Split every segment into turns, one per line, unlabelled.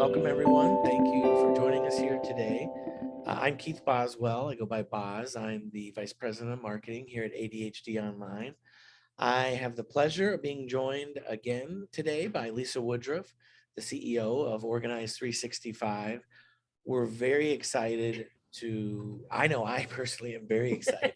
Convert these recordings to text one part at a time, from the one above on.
welcome everyone. Thank you for joining us here today. I'm Keith Boswell. I go by Boz. I'm the Vice President of Marketing here at ADHD Online. I have the pleasure of being joined again today by Lisa Woodruff, the CEO of Organize 365. We're very excited I know I personally am very excited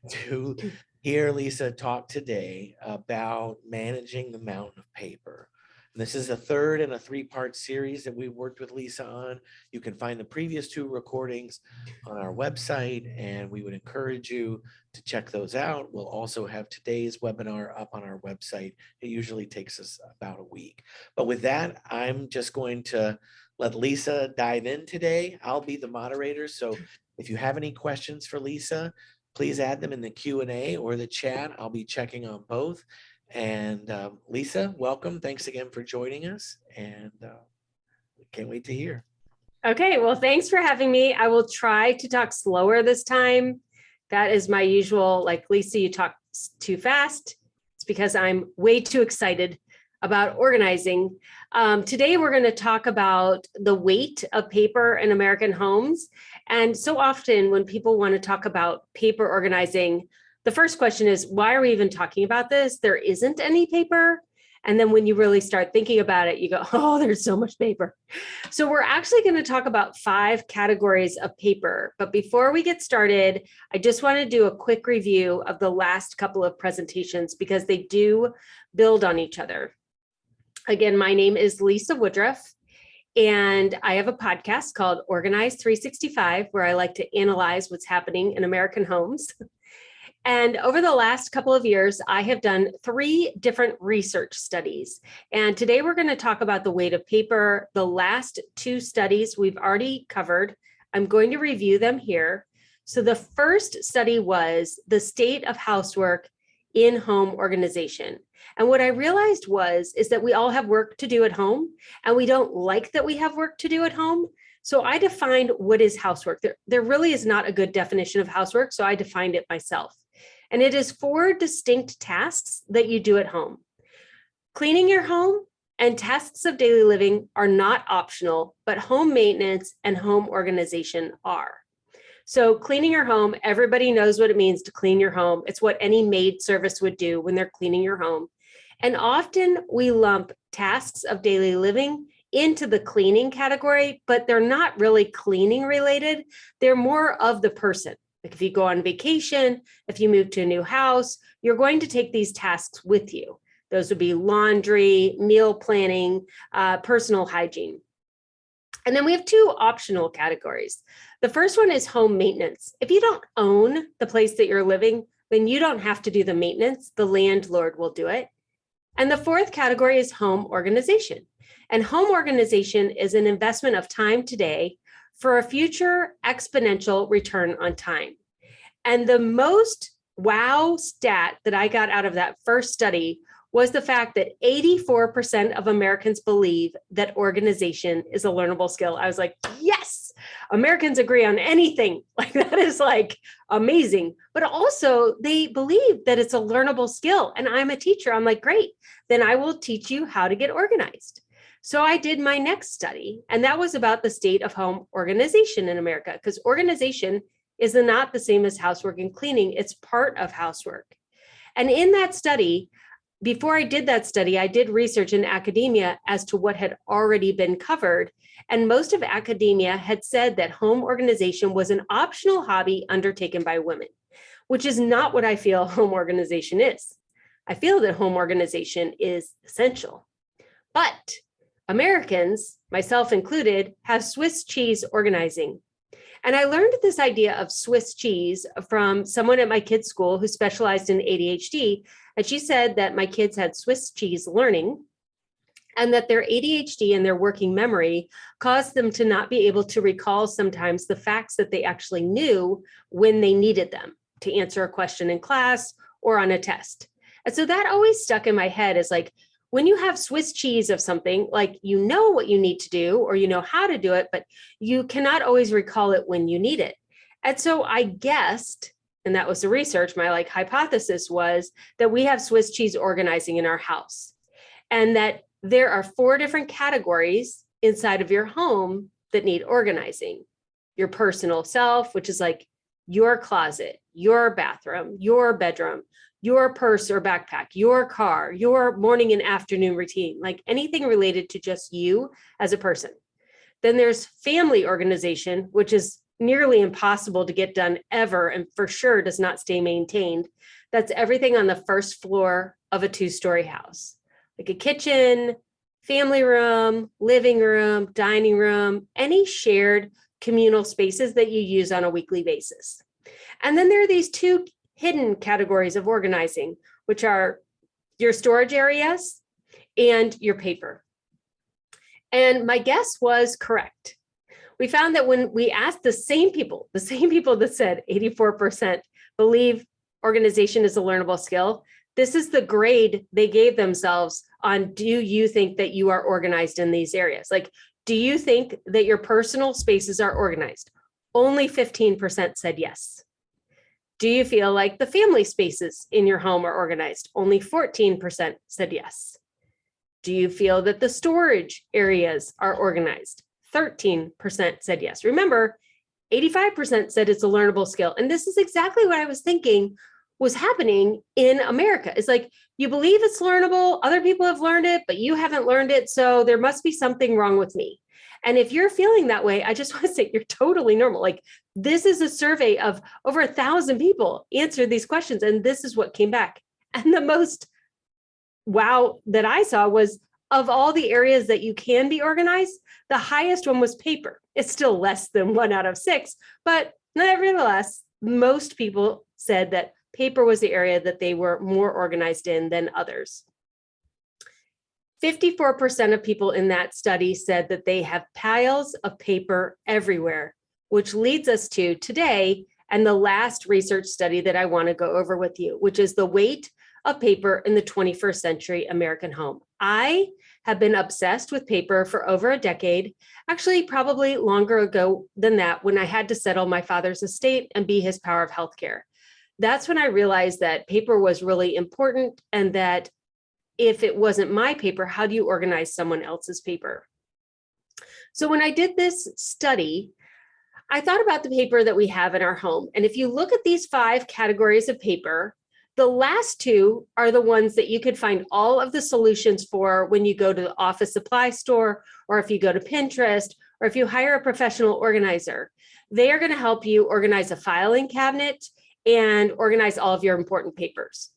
to hear Lisa talk today about managing the mountain of paper. And this is a third in a three-part series that we've worked with Lisa on. You can find the previous two recordings on our website, and we would encourage you to check those out. We'll also have today's webinar up on our website. It usually takes us about a week. But with that, I'm just going to let Lisa dive in today. I'll be the moderator. So if you have any questions for Lisa, please add them in the Q&A or the chat. I'll be checking on both. And Lisa, welcome. Thanks again for joining us. And can't wait to hear.
Okay, well, thanks for having me. I will try to talk slower this time. That is my usual, like, Lisa, you talk too fast. It's because I'm way too excited about organizing. Today, we're going to talk about the weight of paper in American homes. And so often when people want to talk about paper organizing, the first question is, why are we even talking about this? There isn't any paper. And then when you really start thinking about it, you go, oh, there's so much paper. So we're actually going to talk about 5 categories of paper. But before we get started, I just want to do a quick review of the last couple of presentations because they do build on each other. Again, my name is Lisa Woodruff, and I have a podcast called Organize 365, where I like to analyze what's happening in American homes. And over the last couple of years, I have done 3 different research studies. And today we're going to talk about the weight of paper. The last 2 studies we've already covered. I'm going to review them here. So the first study was the state of housework in home organization. And what I realized is that we all have work to do at home, and we don't like that we have work to do at home. So I defined what is housework. There really is not a good definition of housework, so I defined it myself. And it is 4 distinct tasks that you do at home. Cleaning your home and tasks of daily living are not optional, but home maintenance and home organization are. So cleaning your home, everybody knows what it means to clean your home. It's what any maid service would do when they're cleaning your home. And often we lump tasks of daily living into the cleaning category, but they're not really cleaning related. They're more of the person. Like if you go on vacation, if you move to a new house, you're going to take these tasks with you. Those would be laundry, meal planning, personal hygiene. And then we have 2 optional categories. The first one is home maintenance. If you don't own the place that you're living, then you don't have to do the maintenance. The landlord will do it. And the 4th category is home organization. And home organization is an investment of time today for a future exponential return on time. And the most wow stat that I got out of that first study was the fact that 84% of Americans believe that organization is a learnable skill. I was like, yes, Americans agree on anything. Like that is like amazing. But also they believe that it's a learnable skill. And I'm a teacher. I'm like, great, then I will teach you how to get organized. So I did my next study, and that was about the state of home organization in America, because organization is not the same as housework and cleaning. It's part of housework. And in that study, before I did that study, I did research in academia as to what had already been covered. And most of academia had said that home organization was an optional hobby undertaken by women, which is not what I feel home organization is. I feel that home organization is essential. But Americans, myself included, have Swiss cheese organizing. And I learned this idea of Swiss cheese from someone at my kids' school who specialized in ADHD. And she said that my kids had Swiss cheese learning and that their ADHD and their working memory caused them to not be able to recall sometimes the facts that they actually knew when they needed them to answer a question in class or on a test. And so that always stuck in my head as like, when you have Swiss cheese of something, like you know what you need to do or you know how to do it, but you cannot always recall it when you need it. And so I guessed, and that was the research, my like hypothesis was that we have Swiss cheese organizing in our house, and that there are 4 different categories inside of your home that need organizing. Your personal self, which is like your closet, your bathroom, your bedroom, your purse or backpack, your car, your morning and afternoon routine, like anything related to just you as a person. Then there's family organization, which is nearly impossible to get done ever, and for sure does not stay maintained. That's everything on the first floor of a 2-story house, like a kitchen, family room, living room, dining room, any shared communal spaces that you use on a weekly basis. And then there are these 2 hidden categories of organizing, which are your storage areas and your paper. And my guess was correct. We found that when we asked the same people that said 84% believe organization is a learnable skill, this is the grade they gave themselves on, do you think that you are organized in these areas? Like, do you think that your personal spaces are organized? Only 15% said yes. Do you feel like the family spaces in your home are organized? Only 14% said yes. Do you feel that the storage areas are organized? 13% said yes. Remember, 85% said it's a learnable skill. And this is exactly what I was thinking was happening in America. It's like, you believe it's learnable, other people have learned it, but you haven't learned it. So there must be something wrong with me. And if you're feeling that way, I just want to say you're totally normal. Like, this is a survey of over 1,000 people answered these questions, and this is what came back. And the most wow that I saw was, of all the areas that you can be organized, the highest one was paper. It's still less than 1 out of 6, but nevertheless, most people said that paper was the area that they were more organized in than others. 54% of people in that study said that they have piles of paper everywhere, which leads us to today and the last research study that I want to go over with you, which is the weight of paper in the 21st century American home. I have been obsessed with paper for over a decade, actually probably longer ago than that, when I had to settle my father's estate and be his power of healthcare. That's when I realized that paper was really important, and that if it wasn't my paper, how do you organize someone else's paper? So when I did this study, I thought about the paper that we have in our home. And if you look at these 5 categories of paper, the last 2 are the ones that you could find all of the solutions for when you go to the office supply store, or if you go to Pinterest, or if you hire a professional organizer. They are going to help you organize a filing cabinet and organize all of your important papers.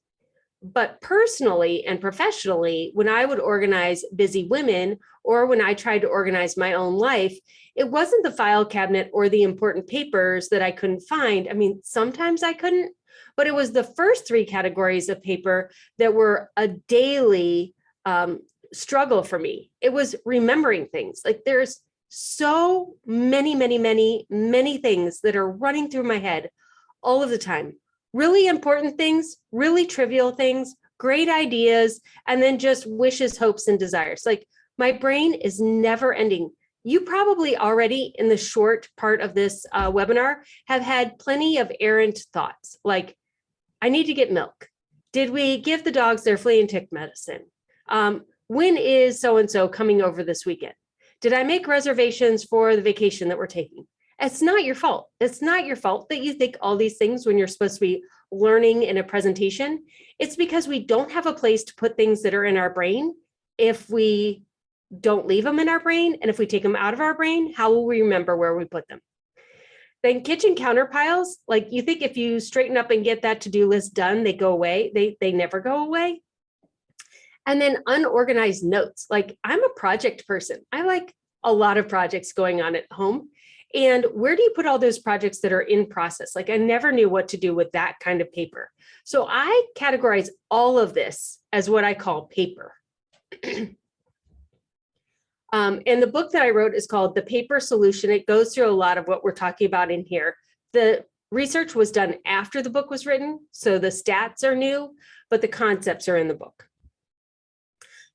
But personally and professionally, when I would organize busy women, or when I tried to organize my own life, it wasn't the file cabinet or the important papers that I couldn't find. I mean, sometimes I couldn't, but it was the first 3 categories of paper that were a daily struggle for me. It was remembering things. Like, there's so many things that are running through my head all of the time. Really important things, really trivial things, great ideas, and then just wishes, hopes, and desires. Like, my brain is never ending. You probably already, in the short part of this webinar, have had plenty of errant thoughts, like, I need to get milk. Did we give the dogs their flea and tick medicine? When is so-and-so coming over this weekend? Did I make reservations for the vacation that we're taking? It's not your fault. It's not your fault that you think all these things when you're supposed to be learning in a presentation. It's because we don't have a place to put things that are in our brain. If we don't leave them in our brain, and if we take them out of our brain, how will we remember where we put them? Then kitchen counter piles, like, you think if you straighten up and get that to-do list done, they go away. They never go away. And then unorganized notes. Like, I'm a project person. I like a lot of projects going on at home. And where do you put all those projects that are in process? Like, I never knew what to do with that kind of paper. So I categorize all of this as what I call paper. And the book that I wrote is called The Paper Solution. It goes through a lot of what we're talking about in here. The research was done after the book was written, so the stats are new, but the concepts are in the book.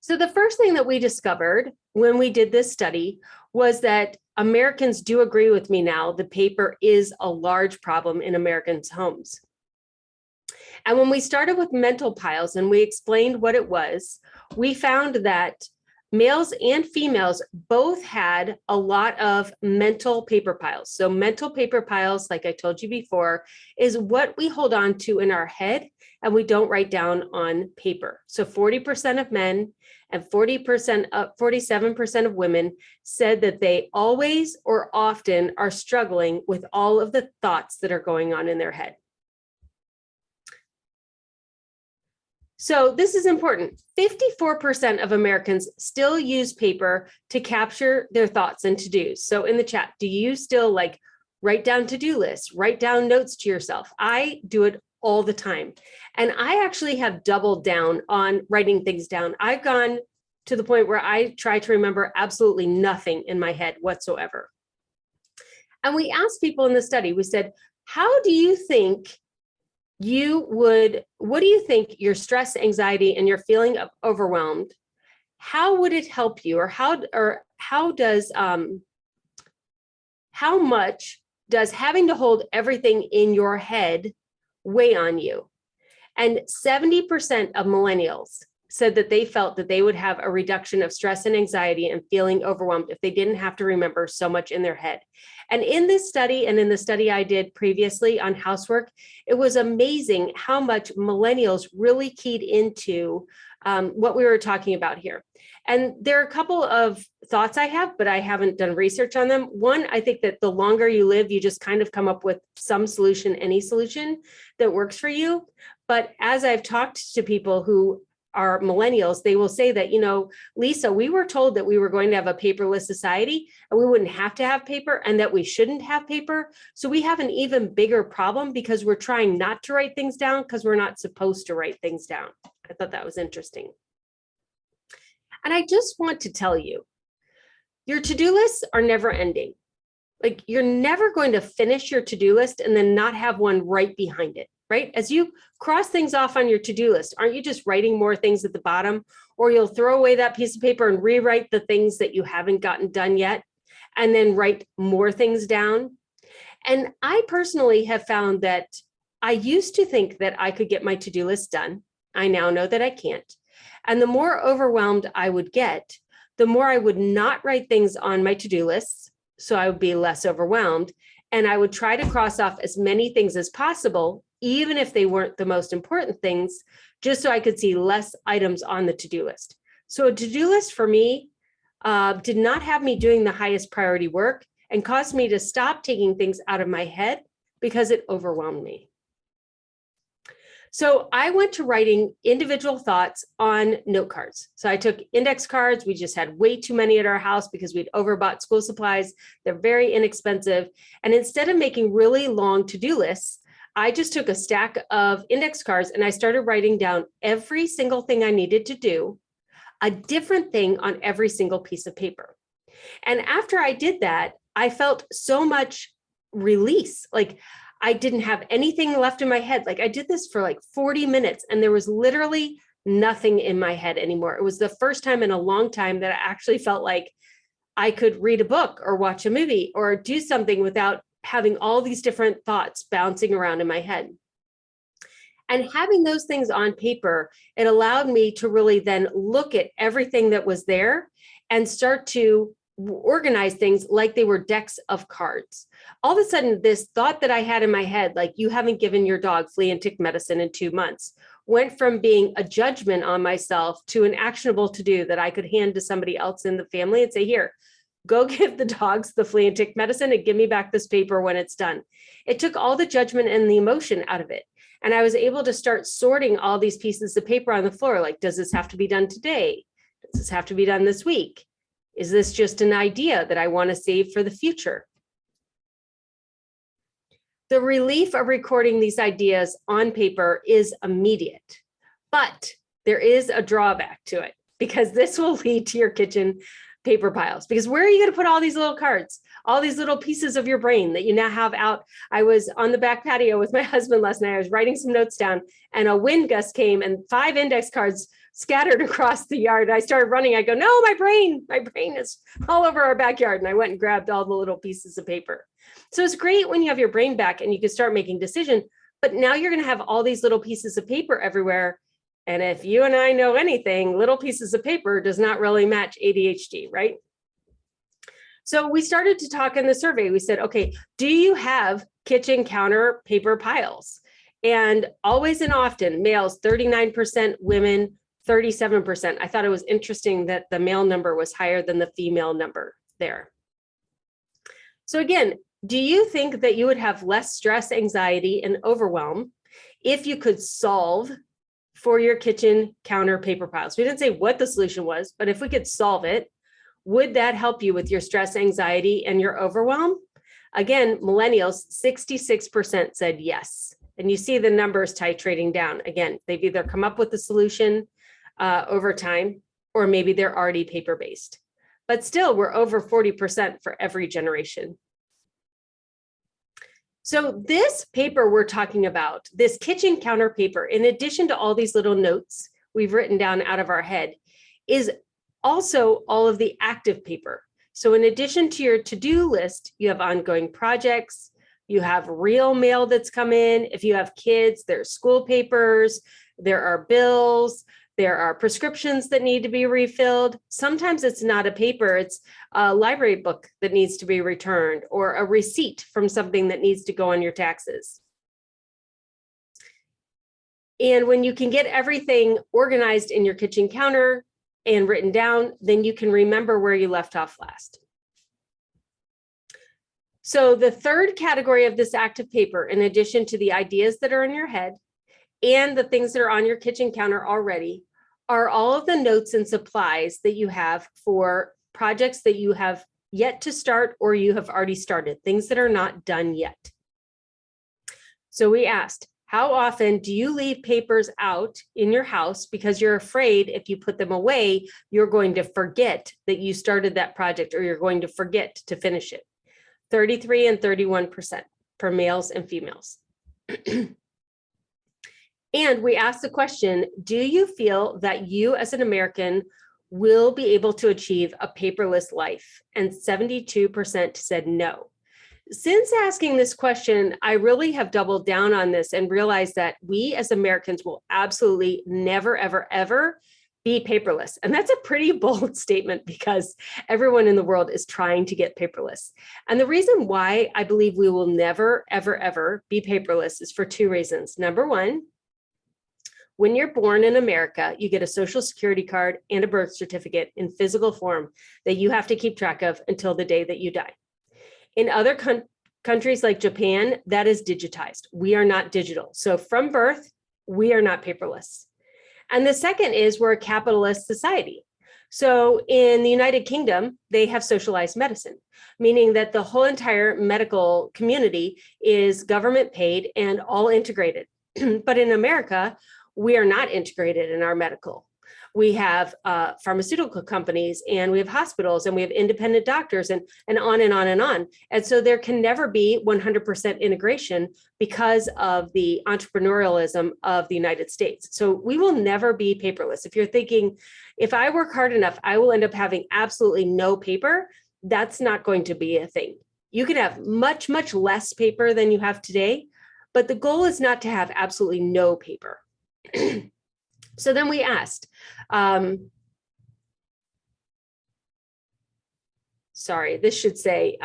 So the first thing that we discovered when we did this study was that Americans do agree with me now, the paper is a large problem in Americans' homes. And when we started with mental piles and we explained what it was, we found that males and females both had a lot of mental paper piles. So mental paper piles, like I told you before, is what we hold on to in our head and we don't write down on paper. So 40% of men and 47% of women said that they always or often are struggling with all of the thoughts that are going on in their head. So this is important. 54% of Americans still use paper to capture their thoughts and to-dos. So in the chat, do you still like write down to-do lists, write down notes to yourself? I do it all the time. And I actually have doubled down on writing things down. I've gone to the point where I try to remember absolutely nothing in my head whatsoever. And we asked people in the study, we said, how do you think what do you think your stress, anxiety, and your feeling of overwhelmed, how would it help you, or how much does having to hold everything in your head weigh on you? And 70% of millennials said that they felt that they would have a reduction of stress and anxiety and feeling overwhelmed if they didn't have to remember so much in their head. And in this study, and in the study I did previously on Housework, it was amazing how much millennials really keyed into what we were talking about here. And there are a couple of thoughts I have, but I haven't done research on them. One, I think that the longer you live, you just kind of come up with some solution, any solution that works for you. But as I've talked to people who are millennials, they will say that, Lisa, we were told that we were going to have a paperless society and we wouldn't have to have paper and that we shouldn't have paper. So we have an even bigger problem because we're trying not to write things down because we're not supposed to write things down. I thought that was interesting. And I just want to tell you, your to-do lists are never ending. Like, you're never going to finish your to-do list and then not have one right behind it. Right? As you cross things off on your to-do list, aren't you just writing more things at the bottom? Or you'll throw away that piece of paper and rewrite the things that you haven't gotten done yet, and then write more things down. And I personally have found that I used to think that I could get my to-do list done. I now know that I can't. And the more overwhelmed I would get, the more I would not write things on my to-do lists, so I would be less overwhelmed. And I would try to cross off as many things as possible, even if they weren't the most important things, just so I could see less items on the to-do list. So a to-do list for me did not have me doing the highest priority work and caused me to stop taking things out of my head because it overwhelmed me. So I went to writing individual thoughts on note cards. So I took index cards. We just had way too many at our house because we'd overbought school supplies. They're very inexpensive. And instead of making really long to-do lists, I just took a stack of index cards and I started writing down every single thing I needed to do, a different thing on every single piece of paper. And after I did that, I felt so much release. Like, I didn't have anything left in my head. Like, I did this for like 40 minutes and there was literally nothing in my head anymore. It was the first time in a long time that I actually felt like I could read a book or watch a movie or do something without having all these different thoughts bouncing around in my head. And having those things on paper, it allowed me to really then look at everything that was there and start to organize things like they were decks of cards. All of a sudden, this thought that I had in my head, like, you haven't given your dog flea and tick medicine in 2 months, went from being a judgment on myself to an actionable to-do that I could hand to somebody else in the family and say, here, go give the dogs the flea and tick medicine and give me back this paper when it's done. It took all the judgment and the emotion out of it. And I was able to start sorting all these pieces of paper on the floor. Like, does this have to be done today? Does this have to be done this week? Is this just an idea that I want to save for the future? The relief of recording these ideas on paper is immediate, but there is a drawback to it because this will lead to your kitchen paper piles. Because where are you going to put all these little cards, all these little pieces of your brain that you now have out? I was on the back patio with my husband last night. I was writing some notes down and a wind gust came and 5 index cards scattered across the yard. I started running. I go, no, my brain is all over our backyard. And I went and grabbed all the little pieces of paper. So it's great when you have your brain back and you can start making decisions, but now you're going to have all these little pieces of paper everywhere. And if you and I know anything, little pieces of paper does not really match ADHD, right? So we started to talk in the survey. We said, okay, do you have kitchen counter paper piles? And always and often, males 39%, women 37%. I thought it was interesting that the male number was higher than the female number there. So again, do you think that you would have less stress, anxiety, and overwhelm if you could solve for your kitchen counter paper piles? We didn't say what the solution was, but if we could solve it, would that help you with your stress, anxiety, and your overwhelm? Again, millennials, 66% said yes. And you see the numbers titrating down. Again, they've either come up with the solution over time, or maybe they're already paper-based. But still, we're over 40% for every generation. So this paper we're talking about, this kitchen counter paper, in addition to all these little notes we've written down out of our head, is also all of the active paper. So in addition to your to-do list, you have ongoing projects, you have real mail that's come in. If you have kids, there's school papers, there are bills, there are prescriptions that need to be refilled. Sometimes it's not a paper, it's a library book that needs to be returned, or a receipt from something that needs to go on your taxes. And when you can get everything organized in your kitchen counter and written down, then you can remember where you left off last. So the third category of this active paper, in addition to the ideas that are in your head and the things that are on your kitchen counter already, are all of the notes and supplies that you have for projects that you have yet to start or you have already started, things that are not done yet. So we asked, how often do you leave papers out in your house because you're afraid if you put them away, you're going to forget that you started that project, or you're going to forget to finish it? 33 and 31% for males and females. And we asked the question, do you feel that you as an American will be able to achieve a paperless life? And 72% said no. Since asking this question, I really have doubled down on this and realized that we as Americans will absolutely never, ever, ever be paperless. And that's a pretty bold statement because everyone in the world is trying to get paperless. And the reason why I believe we will never, ever, ever be paperless is for two reasons. Number one, when you're born in America, you get a social security card and a birth certificate in physical form that you have to keep track of until the day that you die. In other countries like Japan, that is digitized. We are not digital. So from birth, we are not paperless. And the second is we're a capitalist society. So in the United Kingdom, they have socialized medicine, meaning that the whole entire medical community is government paid and all integrated. But in America, we are not integrated in our medical. We have pharmaceutical companies, and we have hospitals, and we have independent doctors, and on and on and on. And so there can never be 100% integration because of the entrepreneurialism of the United States. So we will never be paperless. If you're thinking, if I work hard enough, I will end up having absolutely no paper, that's not going to be a thing. You can have much, much less paper than you have today, but the goal is not to have absolutely no paper. So then we asked, sorry, this should say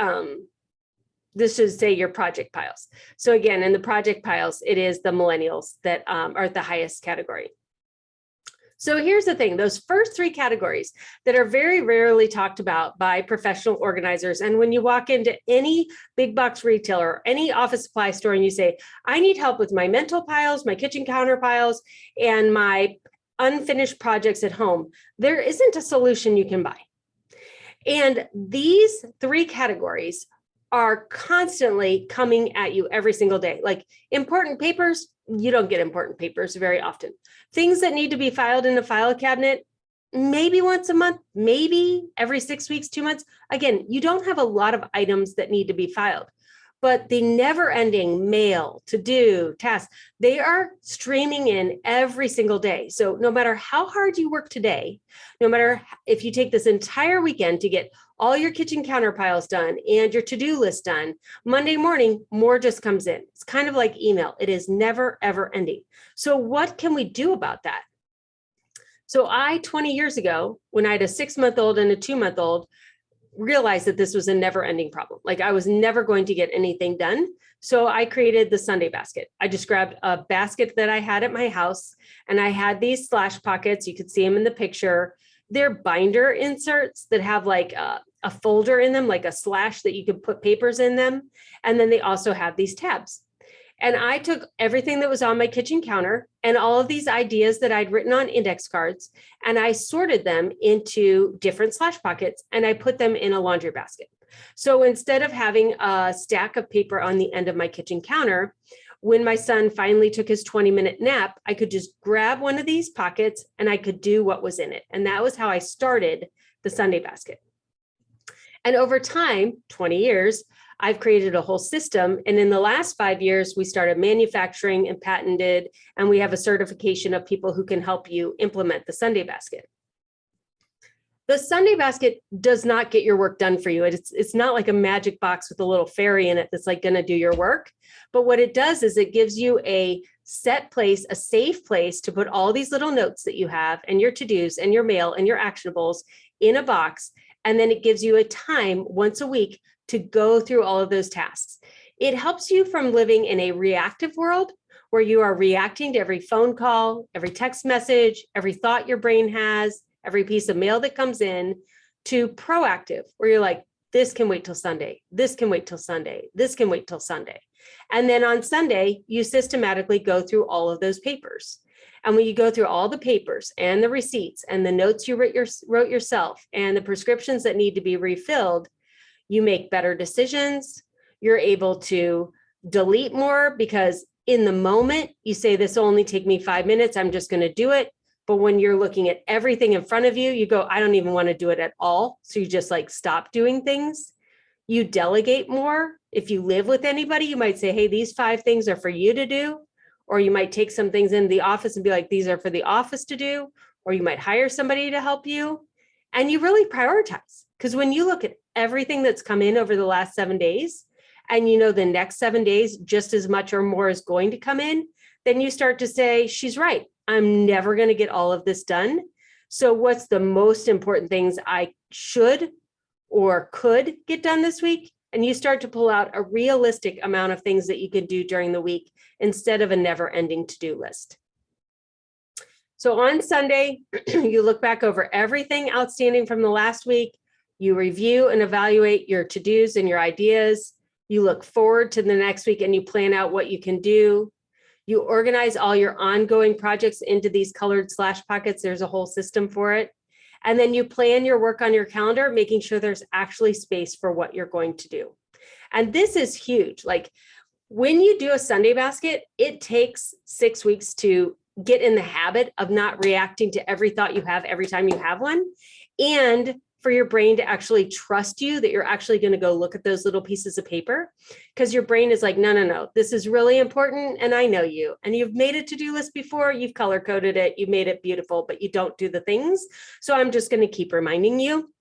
your project piles. So again, in the project piles, it is the millennials that are at the highest category. So here's the thing, those first three categories that are very rarely talked about by professional organizers. And when you walk into any big box retailer, or any office supply store, and you say, I need help with my mental piles, my kitchen counter piles, and my unfinished projects at home, there isn't a solution you can buy. And these three categories are constantly coming at you every single day. Like important papers, you don't get important papers very often. Things that need to be filed in a file cabinet, maybe once a month, maybe every 6 weeks, 2 months. Again, you don't have a lot of items that need to be filed, but the never-ending mail, to-do, tasks, they are streaming in every single day. So no matter how hard you work today, no matter if you take this entire weekend to get all your kitchen counter piles done and your to-do list done, Monday morning, more just comes in. It's kind of like email. It is never, ever ending. So what can we do about that? So I, 20 years ago, when I had a 6-month-old and a 2-month-old, realized that this was a never ending problem. Like I was never going to get anything done. So I created the Sunday basket. I just grabbed a basket that I had at my house, and I had these slash pockets. You could see them in the picture. They're binder inserts that have like a folder in them, like a slash that you could put papers in them. And then they also have these tabs. And I took everything that was on my kitchen counter and all of these ideas that I'd written on index cards, and I sorted them into different slash pockets, and I put them in a laundry basket. So instead of having a stack of paper on the end of my kitchen counter, when my son finally took his 20-minute nap, I could just grab one of these pockets and I could do what was in it. And that was how I started the Sunday basket. And over time, 20 years, I've created a whole system. And in the last 5 years, we started manufacturing and patented, and we have a certification of people who can help you implement the Sunday basket. The Sunday basket does not get your work done for you. It's not like a magic box with a little fairy in it that's like going to do your work. But what it does is it gives you a set place, a safe place to put all these little notes that you have and your to-dos and your mail and your actionables in a box. And then it gives you a time once a week to go through all of those tasks. It helps you from living in a reactive world where you are reacting to every phone call, every text message, every thought your brain has, every piece of mail that comes in, to proactive, where you're like, this can wait till Sunday. This can wait till Sunday. This can wait till Sunday. And then on Sunday, you systematically go through all of those papers. And when you go through all the papers and the receipts and the notes you wrote yourself and the prescriptions that need to be refilled, you make better decisions. You're able to delete more because in the moment you say, this will only take me 5 minutes. I'm just going to do it. But when you're looking at everything in front of you, you go, I don't even want to do it at all. So you just like stop doing things. You delegate more. If you live with anybody, you might say, hey, these 5 things are for you to do. Or you might take some things in the office and be like, these are for the office to do. Or you might hire somebody to help you. And you really prioritize. Because when you look at everything that's come in over the last 7 days, and you know the next 7 days, just as much or more is going to come in, then you start to say, she's right. I'm never going to get all of this done. So what's the most important things I should or could get done this week? And you start to pull out a realistic amount of things that you can do during the week instead of a never-ending to-do list. So on Sunday, you look back over everything outstanding from the last week. You review and evaluate your to-dos and your ideas. You look forward to the next week and you plan out what you can do. You organize all your ongoing projects into these colored slash pockets. There's a whole system for it. And then you plan your work on your calendar, making sure there's actually space for what you're going to do. And this is huge. Like when you do a Sunday basket, it takes 6 weeks to get in the habit of not reacting to every thought you have every time you have one. And for your brain to actually trust you that you're actually going to go look at those little pieces of paper, because your brain is like, no, this is really important. And I know you, and you've made a to-do list before, you've color coded it, you made it beautiful, but you don't do the things. So I'm just going to keep reminding you.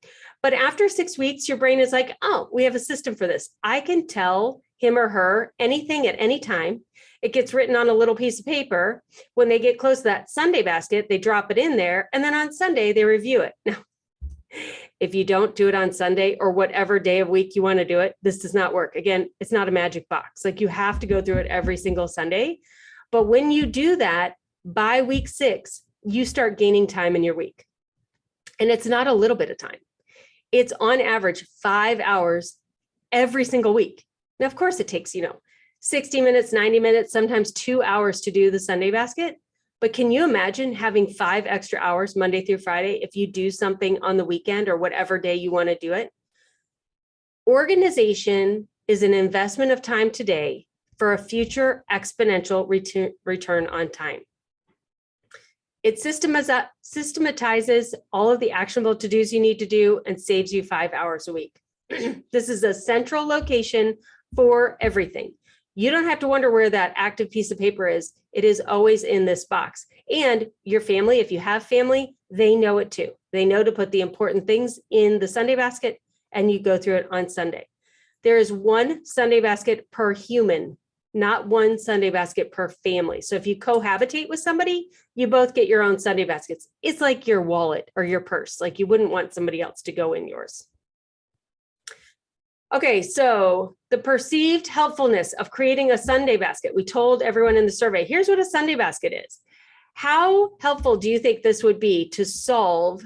But after 6 weeks, your brain is like, oh, we have a system for this. I can tell him or her anything at any time. It gets written on a little piece of paper. When they get close to that Sunday basket, they drop it in there. And then on Sunday, they review it. Now, if you don't do it on Sunday or whatever day of week you want to do it, this does not work. Again, it's not a magic box. Like you have to go through it every single Sunday. But when you do that, by week 6, you start gaining time in your week. And it's not a little bit of time. It's on average 5 hours every single week. Now, of course, it takes, 60 minutes, 90 minutes, sometimes 2 hours to do the Sunday basket. But can you imagine having 5 extra hours Monday through Friday if you do something on the weekend or whatever day you want to do it? Organization is an investment of time today for a future exponential return on time. It systematizes all of the actionable to-dos you need to do and saves you 5 hours a week. This is a central location for everything. You don't have to wonder where that active piece of paper is. It is always in this box. And your family, if you have family, they know it too. They know to put the important things in the Sunday basket, and you go through it on Sunday. There is one Sunday basket per human, not one Sunday basket per family. So if you cohabitate with somebody, you both get your own Sunday baskets. It's like your wallet or your purse. Like you wouldn't want somebody else to go in yours. Okay, so the perceived helpfulness of creating a Sunday basket. We told everyone in the survey, here's what a Sunday basket is. How helpful do you think this would be to solve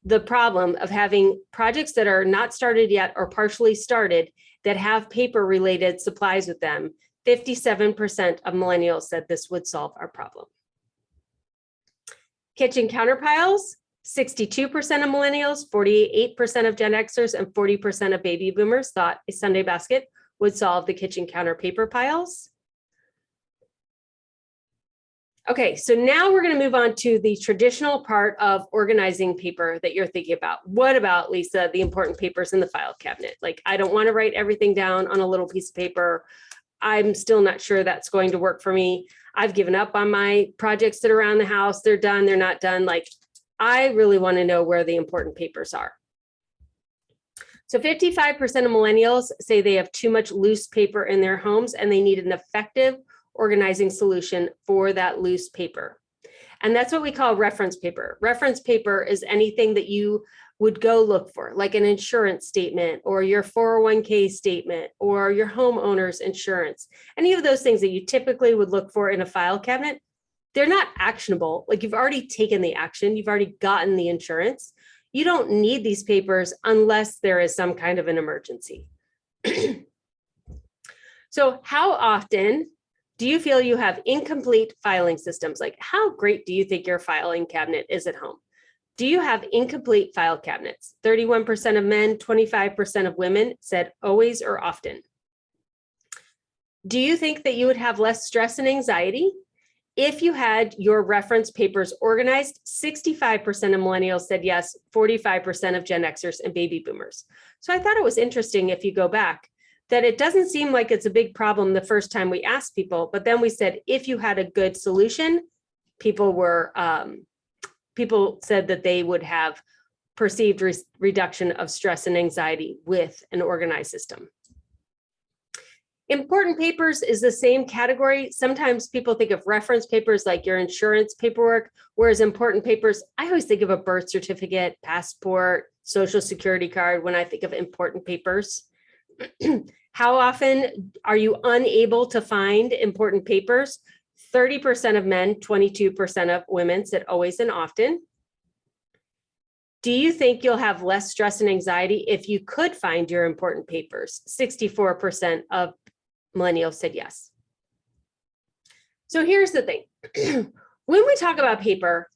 the problem of having projects that are not started yet or partially started that have paper related supplies with them? 57% of millennials said this would solve our problem. Kitchen counter piles, 62% of millennials, 48% of Gen Xers, and 40% of baby boomers thought a Sunday basket would solve the kitchen counter paper piles. Okay, so now we're going to move on to the traditional part of organizing paper that you're thinking about. What about, Lisa, the important papers in the file cabinet? Like, I don't want to write everything down on a little piece of paper. I'm still not sure that's going to work for me. I've given up on my projects that are around the house. They're done, they're not done. Like, I really want to know where the important papers are. So 55% of millennials say they have too much loose paper in their homes and they need an effective organizing solution for that loose paper. And that's what we call reference paper. Reference paper is anything that you would go look for, like an insurance statement or your 401k statement or your homeowner's insurance. Any of those things that you typically would look for in a file cabinet, they're not actionable. Like you've already taken the action, you've already gotten the insurance. You don't need these papers unless there is some kind of an emergency. So how often do you feel you have incomplete filing systems? Like how great do you think your filing cabinet is at home? Do you have incomplete file cabinets? 31% of men, 25% of women said always or often. Do you think that you would have less stress and anxiety if you had your reference papers organized? 65% of millennials said yes, 45% of Gen Xers and baby boomers. So I thought it was interesting, if you go back, that it doesn't seem like it's a big problem the first time we asked people, but then we said, if you had a good solution, people said that they would have perceived reduction of stress and anxiety with an organized system. Important papers is the same category. Sometimes people think of reference papers like your insurance paperwork, whereas important papers, I always think of a birth certificate, passport, social security card when I think of important papers. How often are you unable to find important papers? 30% of men, 22% of women said always and often. Do you think you'll have less stress and anxiety if you could find your important papers? 64% of millennials said yes. So here's the thing. When we talk about paper,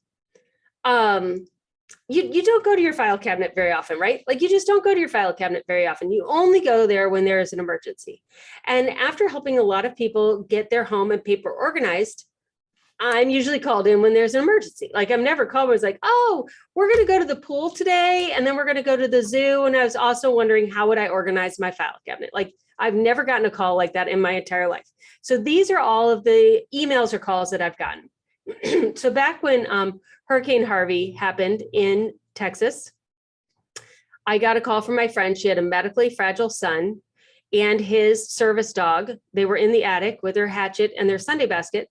you don't go to your file cabinet very often, right? Like you just don't go to your file cabinet very often. You only go there when there is an emergency. And after helping a lot of people get their home and paper organized, I'm usually called in when there's an emergency. Like I'm never called when it's like, oh, we're going to go to the pool today and then we're going to go to the zoo. And I was also wondering, how would I organize my file cabinet? Like I've never gotten a call like that in my entire life. So these are all of the emails or calls that I've gotten. So back when Hurricane Harvey happened in Texas, I got a call from my friend. She had a medically fragile son and his service dog. They were in the attic with their hatchet and their Sunday basket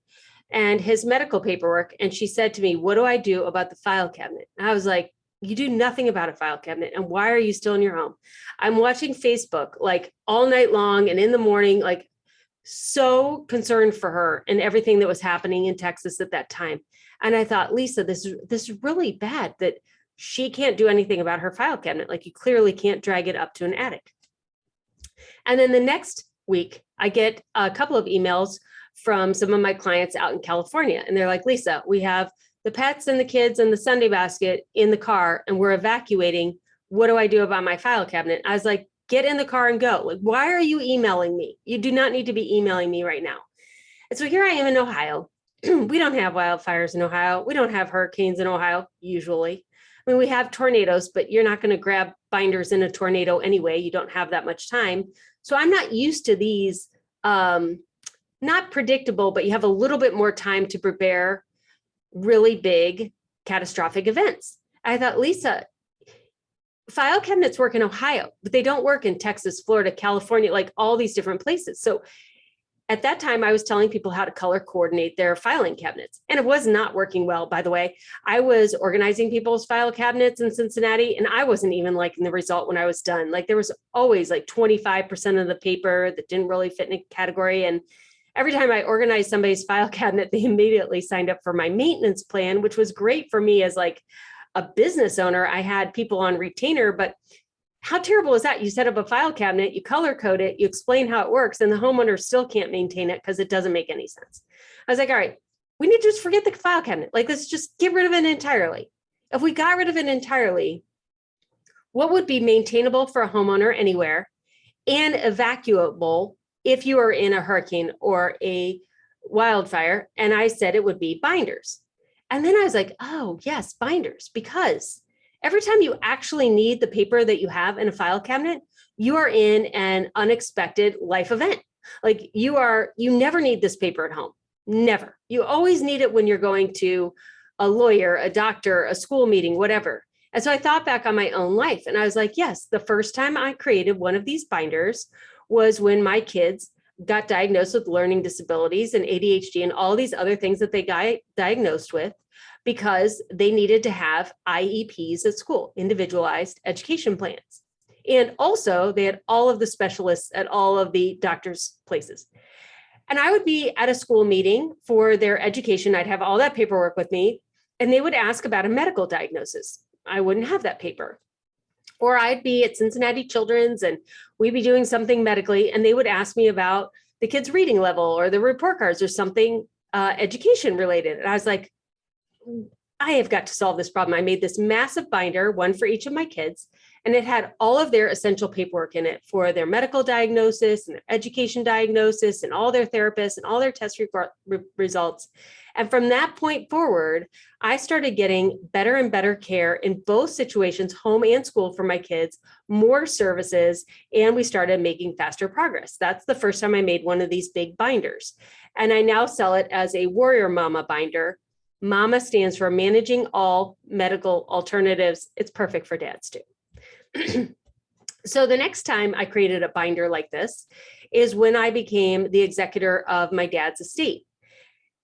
and his medical paperwork. And she said to me, what do I do about the file cabinet? And I was like, you do nothing about a file cabinet. And why are you still in your home? I'm watching Facebook like all night long and in the morning, like so concerned for her and everything that was happening in Texas at that time. And I thought, Lisa, this is really bad that she can't do anything about her file cabinet. Like you clearly can't drag it up to an attic. And then the next week, I get a couple of emails from some of my clients out in California. And they're like, Lisa, we have the pets and the kids and the Sunday basket in the car and we're evacuating. What do I do about my file cabinet? I was like, get in the car and go. Like, why are you emailing me? You do not need to be emailing me right now. And so here I am in Ohio. We don't have wildfires in Ohio. We don't have hurricanes in Ohio, usually. I mean, we have tornadoes, but you're not going to grab binders in a tornado anyway. You don't have that much time. So I'm not used to these, not predictable, but you have a little bit more time to prepare really big catastrophic events. I thought, Lisa, file cabinets work in Ohio, but they don't work in Texas, Florida, California, like all these different places. So at that time, I was telling people how to color coordinate their filing cabinets, and it was not working well, by the way. I was organizing people's file cabinets in Cincinnati, and I wasn't even liking the result when I was done. Like, there was always like 25% of the paper that didn't really fit in a category. And every time I organized somebody's file cabinet, they immediately signed up for my maintenance plan, which was great for me as like a business owner. I had people on retainer, but how terrible is that? You set up a file cabinet, you color code it, you explain how it works, and the homeowner still can't maintain it because it doesn't make any sense. I was like, all right, we need to just forget the file cabinet. Like, let's just get rid of it entirely. If we got rid of it entirely, what would be maintainable for a homeowner anywhere and evacuable if you are in a hurricane or a wildfire? And I said it would be binders. And then I was like, oh, yes, binders, because every time you actually need the paper that you have in a file cabinet, you are in an unexpected life event. Like, you never need this paper at home. Never. You always need it when you're going to a lawyer, a doctor, a school meeting, whatever. And so I thought back on my own life, and I was like, yes, the first time I created one of these binders was when my kids got diagnosed with learning disabilities and ADHD and all these other things that they got diagnosed with, because they needed to have IEPs at school, individualized education plans. And also they had all of the specialists at all of the doctors' places. And I would be at a school meeting for their education. I'd have all that paperwork with me, and they would ask about a medical diagnosis. I wouldn't have that paper. Or I'd be at Cincinnati Children's and we'd be doing something medically, and they would ask me about the kids' reading level or the report cards or something education related. And I was like, I have got to solve this problem. I made this massive binder, one for each of my kids, and it had all of their essential paperwork in it for their medical diagnosis and their education diagnosis and all their therapists and all their test results. And from that point forward, I started getting better and better care in both situations, home and school, for my kids, more services, and we started making faster progress. That's the first time I made one of these big binders. And I now sell it as a Warrior Mama binder. MAMA stands for Managing All Medical Alternatives. It's perfect for dads too. So the next time I created a binder like this is when I became the executor of my dad's estate.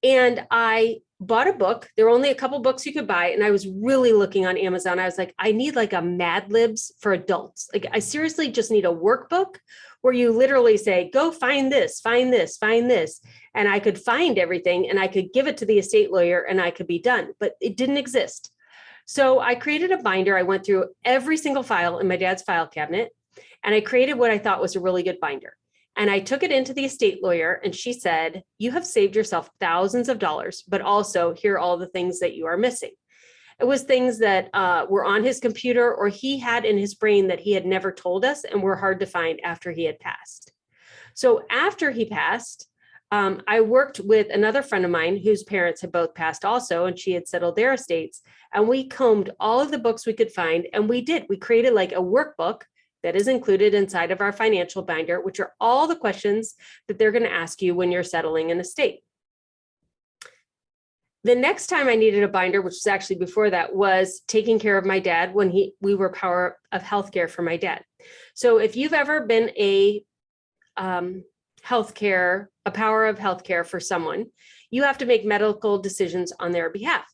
And I bought a book. There were only a couple books you could buy. And I was really looking on Amazon. I was like, I need like a Mad Libs for adults. Like, I seriously just need a workbook where you literally say, go find this, find this, find this. And I could find everything and I could give it to the estate lawyer and I could be done, but it didn't exist. So I created a binder. I went through every single file in my dad's file cabinet, and I created what I thought was a really good binder. And I took it into the estate lawyer, and she said, you have saved yourself thousands of dollars, but also here are all the things that you are missing. It was things that were on his computer or he had in his brain that he had never told us and were hard to find after he had passed. So after he passed, I worked with another friend of mine whose parents had both passed also, and she had settled their estates. And we combed all of the books we could find, and we created like a workbook that is included inside of our financial binder, which are all the questions that they're going to ask you when you're settling an estate. The next time I needed a binder, which was actually before that, was taking care of my dad when we were power of healthcare for my dad. So if you've ever been a power of healthcare for someone, you have to make medical decisions on their behalf.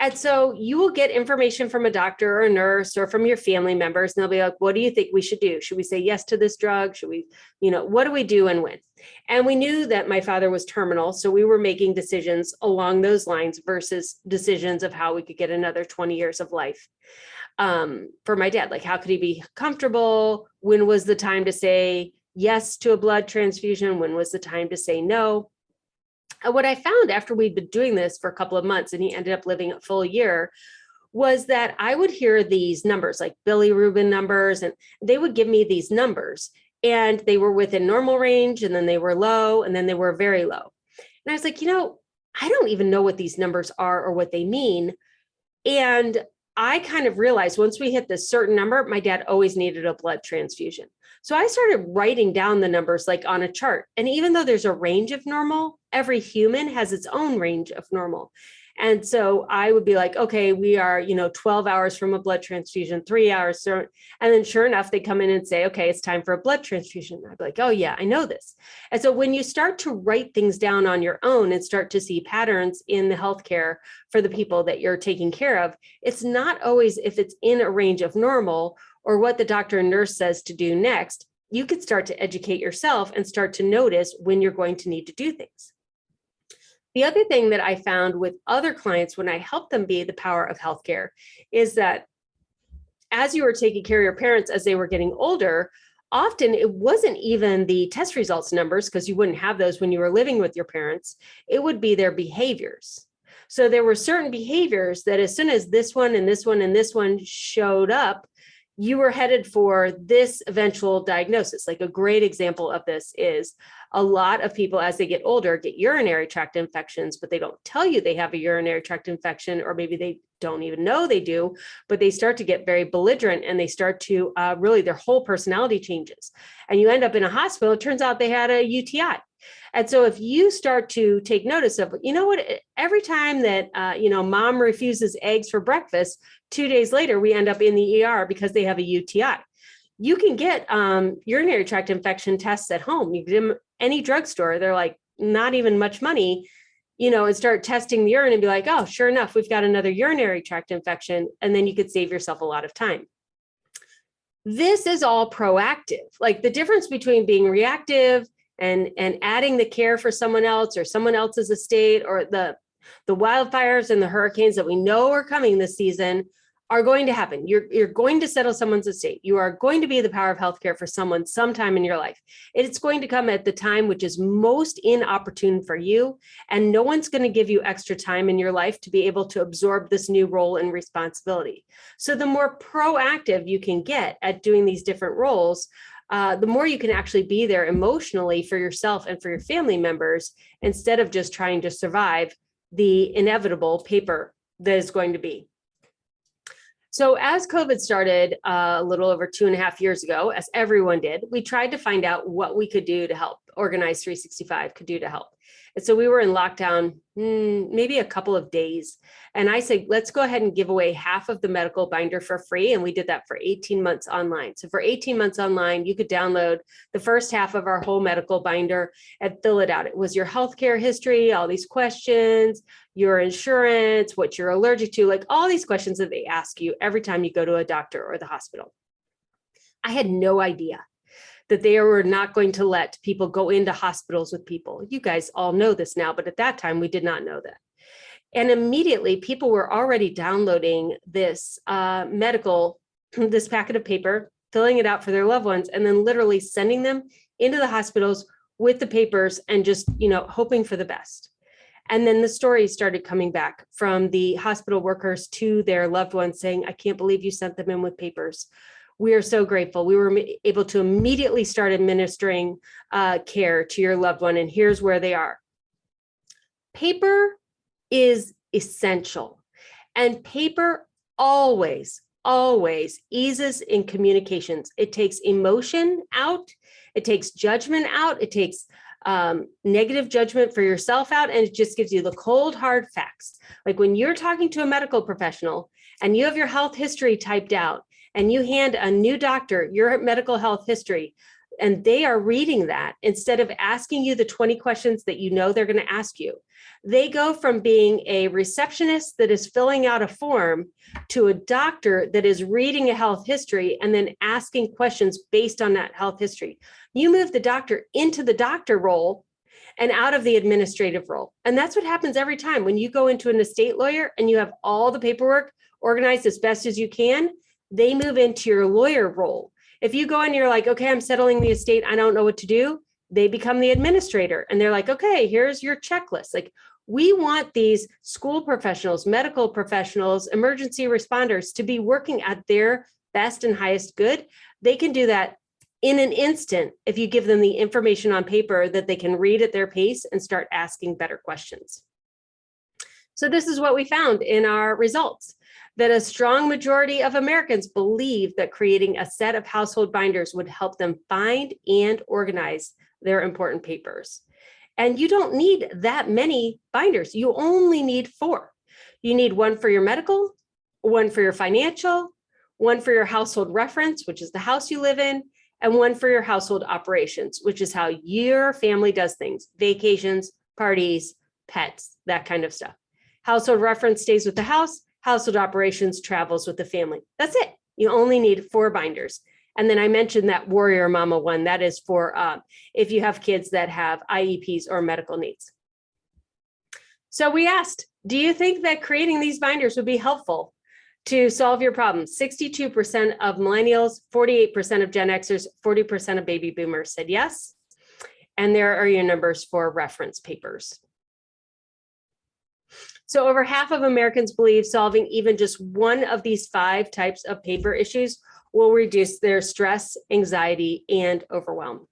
And so you will get information from a doctor or a nurse or from your family members, and they'll be like, what do you think we should do? Should we say yes to this drug? Should we, what do we do and when? And we knew that my father was terminal, so we were making decisions along those lines versus decisions of how we could get another 20 years of life for my dad. Like, how could he be comfortable? When was the time to say yes to a blood transfusion? When was the time to say no? And what I found after we'd been doing this for a couple of months, and he ended up living a full year, was that I would hear these numbers, like bilirubin numbers, and they would give me these numbers, and they were within normal range, and then they were low, and then they were very low. And I was like, I don't even know what these numbers are or what they mean. And I kind of realized once we hit this certain number, my dad always needed a blood transfusion. So I started writing down the numbers like on a chart. And even though there's a range of normal, every human has its own range of normal. And so I would be like, okay, we are, 12 hours from a blood transfusion, 3 hours. And then sure enough, they come in and say, okay, it's time for a blood transfusion. I'd be like, oh yeah, I know this. And so when you start to write things down on your own and start to see patterns in the healthcare for the people that you're taking care of, it's not always if it's in a range of normal or what the doctor and nurse says to do next. You could start to educate yourself and start to notice when you're going to need to do things. The other thing that I found with other clients when I help them be the power of healthcare is that as you were taking care of your parents as they were getting older, often it wasn't even the test results numbers, because you wouldn't have those when you were living with your parents. It would be their behaviors. So there were certain behaviors that as soon as this one and this one and this one showed up, you were headed for this eventual diagnosis. Like a great example of this is a lot of people as they get older get urinary tract infections, but they don't tell you they have a urinary tract infection, or maybe they don't even know they do, but they start to get very belligerent and they start to really their whole personality changes. And you end up in a hospital, it turns out they had a UTI. And so if you start to take notice of, every time that, mom refuses eggs for breakfast, 2 days later, we end up in the ER because they have a UTI. You can get urinary tract infection tests at home. You can get them any drugstore. They're like not even much money, and start testing the urine and be like, oh, sure enough, we've got another urinary tract infection. And then you could save yourself a lot of time. This is all proactive. Like the difference between being reactive and adding the care for someone else or someone else's estate, or the wildfires and the hurricanes that we know are coming this season are going to happen. You're going to settle someone's estate. You are going to be the power of healthcare for someone sometime in your life. It's going to come at the time which is most inopportune for you, and no one's going to give you extra time in your life to be able to absorb this new role and responsibility. So the more proactive you can get at doing these different roles, the more you can actually be there emotionally for yourself and for your family members, instead of just trying to survive the inevitable paper that is going to be. So as COVID started a little over 2.5 years ago, as everyone did, we tried to find out what we could do to help. Organize 365 could do to help. And so we were in lockdown maybe a couple of days. And I said, let's go ahead and give away half of the medical binder for free. And we did that for 18 months online. So for 18 months online, you could download the first half of our whole medical binder and fill it out. It was your healthcare history, all these questions, your insurance, what you're allergic to, like all these questions that they ask you every time you go to a doctor or the hospital. I had no idea that they were not going to let people go into hospitals with people. You guys all know this now, but at that time we did not know that. And immediately people were already downloading this this packet of paper, filling it out for their loved ones, and then literally sending them into the hospitals with the papers and just, hoping for the best. And then the stories started coming back from the hospital workers to their loved ones saying, I can't believe you sent them in with papers. We are so grateful. We were able to immediately start administering care to your loved one, and here's where they are. Paper is essential, and paper always eases in communications. It takes emotion out, it takes judgment out, it takes negative judgment for yourself out, and it just gives you the cold, hard facts. Like when you're talking to a medical professional and you have your health history typed out, and you hand a new doctor your medical health history, and they are reading that instead of asking you the 20 questions that they're going to ask you. They go from being a receptionist that is filling out a form to a doctor that is reading a health history and then asking questions based on that health history. You move the doctor into the doctor role and out of the administrative role. And that's what happens every time when you go into an estate lawyer and you have all the paperwork organized as best as you can. They move into your lawyer role. If you go in and you're like, okay, I'm settling the estate, I don't know what to do, they become the administrator. And they're like, okay, here's your checklist. Like, we want these school professionals, medical professionals, emergency responders to be working at their best and highest good. They can do that in an instant if you give them the information on paper that they can read at their pace and start asking better questions. So this is what we found in our results, that a strong majority of Americans believe that creating a set of household binders would help them find and organize their important papers. And you don't need that many binders. You only need 4. You need one for your medical, one for your financial, one for your household reference, which is the house you live in, and one for your household operations, which is how your family does things, vacations, parties, pets, that kind of stuff. Household reference stays with the house, household operations travels with the family. That's it. You only need 4 binders. And then I mentioned that Warrior Mama one, that is for if you have kids that have IEPs or medical needs. So we asked, do you think that creating these binders would be helpful to solve your problems? 62% of millennials, 48% of Gen Xers, 40% of baby boomers said yes. And there are your numbers for reference papers. So over half of Americans believe solving even just one of these 5 types of paper issues will reduce their stress, anxiety, and overwhelm.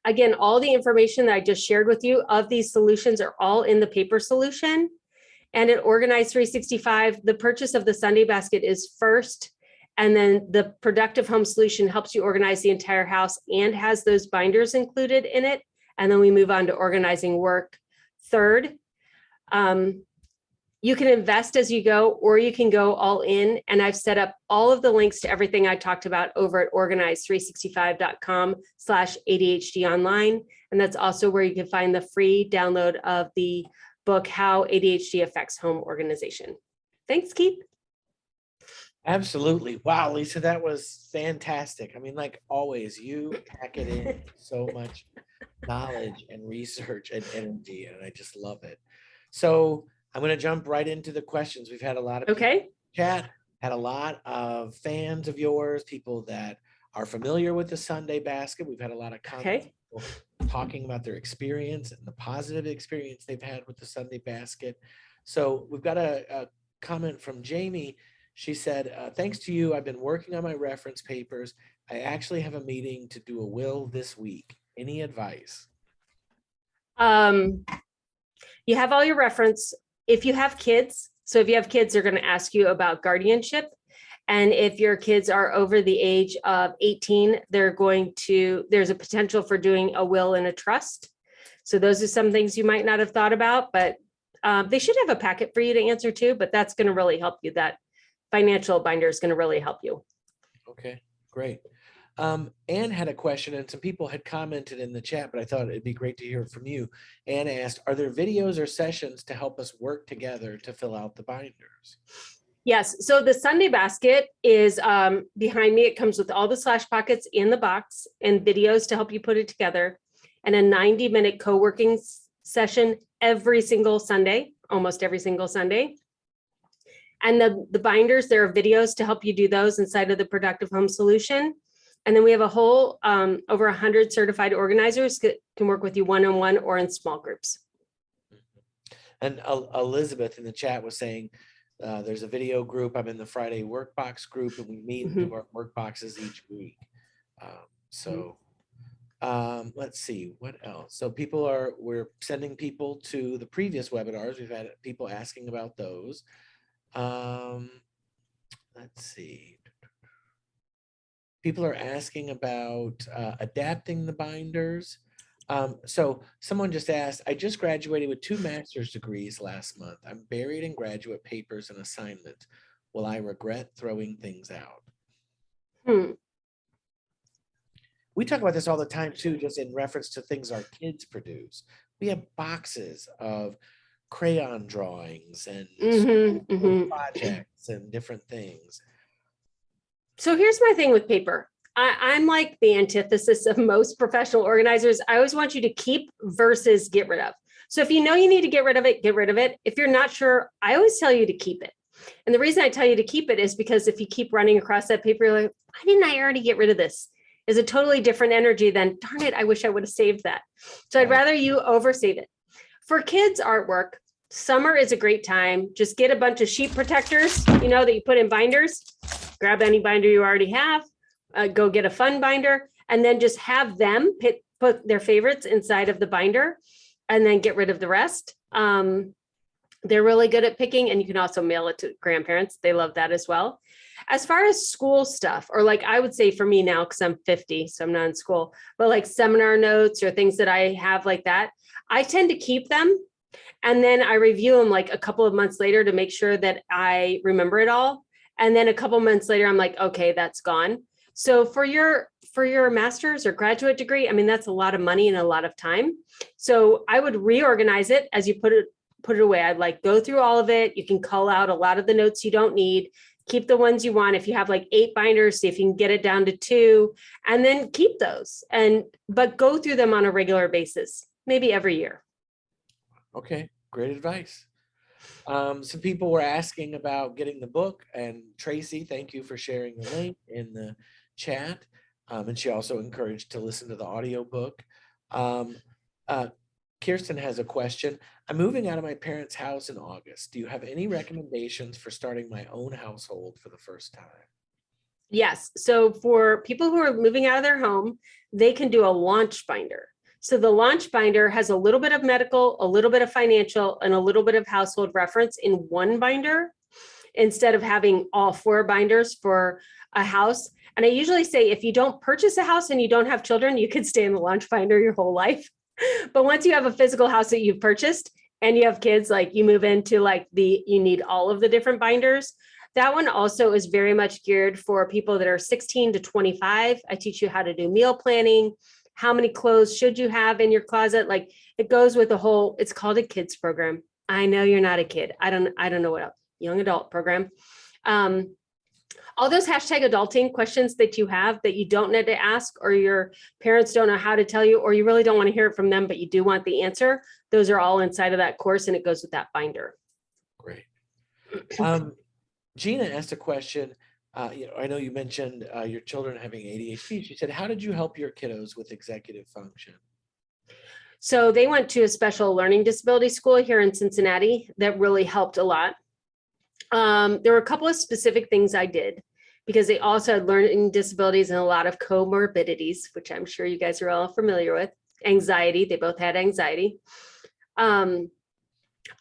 Again, all the information that I just shared with you of these solutions are all in the paper solution. And at Organize 365, the purchase of the Sunday basket is first, and then the productive home solution helps you organize the entire house and has those binders included in it. And then we move on to organizing work third. You can invest as you go, or you can go all in. And I've set up all of the links to everything I talked about over at organize365.com/ADHD online. And that's also where you can find the free download of the book, How ADHD Affects Home Organization. Thanks, Keith.
Absolutely. Wow, Lisa, that was fantastic. I mean, like always, you pack it in so much knowledge and research and energy, and I just love it. So I'm going to jump right into the questions. We've had a lot of
Okay.
chat, had a lot of fans of yours, people that are familiar with the Sunday basket. We've had a lot of comments, people talking about their experience and the positive experience they've had with the Sunday basket. So we've got a comment from Jamie. She said, thanks to you, I've been working on my reference papers. I actually have a meeting to do a will this week. Any advice?
You have all your reference. If you have kids, so if you have kids, they're going to ask you about guardianship. And if your kids are over the age of 18, there's a potential for doing a will and a trust. So those are some things you might not have thought about, but they should have a packet for you to answer too, but that's going to really help you. That financial binder is going to really help you.
Okay, great. Anne had a question, and some people had commented in the chat, but I thought it'd be great to hear from you. Anne asked, are there videos or sessions to help us work together to fill out the binders?
Yes, so the Sunday basket is behind me. It comes with all the slash pockets in the box and videos to help you put it together, and a 90-minute co-working session every single Sunday, almost every single Sunday. And the binders, there are videos to help you do those inside of the Productive Home Solution. And then we have a whole over 100 certified organizers that can work with you one-on-one or in small groups.
And Elizabeth in the chat was saying, there's a video group. I'm in the Friday workbox group, and we meet and do our work boxes each week. Let's see what else. So we're sending people to the previous webinars. We've had people asking about those. Let's see. People are asking about adapting the binders. So someone just asked, I just graduated with 2 master's degrees last month. I'm buried in graduate papers and assignments. Will I regret throwing things out? We talk about this all the time too, just in reference to things our kids produce. We have boxes of crayon drawings and projects and different things.
So here's my thing with paper. I'm like the antithesis of most professional organizers. I always want you to keep versus get rid of. So if you know you need to get rid of it, get rid of it. If you're not sure, I always tell you to keep it. And the reason I tell you to keep it is because if you keep running across that paper, you're like, why didn't I already get rid of this? Is a totally different energy than, darn it, I wish I would have saved that. So I'd rather you oversave it. For kids artwork, summer is a great time. Just get a bunch of sheet protectors, that you put in binders. Grab any binder you already have, go get a fun binder, and then just have them put their favorites inside of the binder and then get rid of the rest. They're really good at picking, and you can also mail it to grandparents. They love that as well. As far as school stuff, or like I would say for me now, because I'm 50, so I'm not in school, but like seminar notes or things that I have like that, I tend to keep them And then I review them like a couple of months later to make sure that I remember it all. And then a couple months later, I'm like, okay, that's gone. So for your master's or graduate degree, I mean, that's a lot of money and a lot of time. So I would reorganize it as you put it away. I'd like go through all of it. You can cull out a lot of the notes you don't need, keep the ones you want. If you have like 8 binders, see if you can get it down to 2, and then keep those. But go through them on a regular basis, maybe every year.
Okay, great advice. Some people were asking about getting the book, and Tracy, thank you for sharing the link in the chat. And she also encouraged to listen to the audiobook. Um, uh, Kirsten has a question. I'm moving out of my parents' house in August. Do you have any recommendations for starting my own household for the first time?
Yes. So for people who are moving out of their home, they can do a launch binder. So the launch binder has a little bit of medical, a little bit of financial, and a little bit of household reference in one binder instead of having all 4 binders for a house. And I usually say if you don't purchase a house and you don't have children, you could stay in the launch binder your whole life. But once you have a physical house that you've purchased and you have kids, like you move into like you need all of the different binders. That one also is very much geared for people that are 16 to 25. I teach you how to do meal planning. How many clothes should you have in your closet? Like it goes with the whole, it's called a kids program. I know you're not a kid. I don't know what else, young adult program. All those hashtag adulting questions that you have that you don't need to ask, or your parents don't know how to tell you, or you really don't want to hear it from them, but you do want the answer. Those are all inside of that course, and it goes with that binder.
Great. Gina asked a question. I know you mentioned your children having ADHD. She said, how did you help your kiddos with executive function?
So they went to a special learning disability school here in Cincinnati that really helped a lot. There were a couple of specific things I did because they also had learning disabilities and a lot of comorbidities, which I'm sure you guys are all familiar with. Anxiety, they both had anxiety. I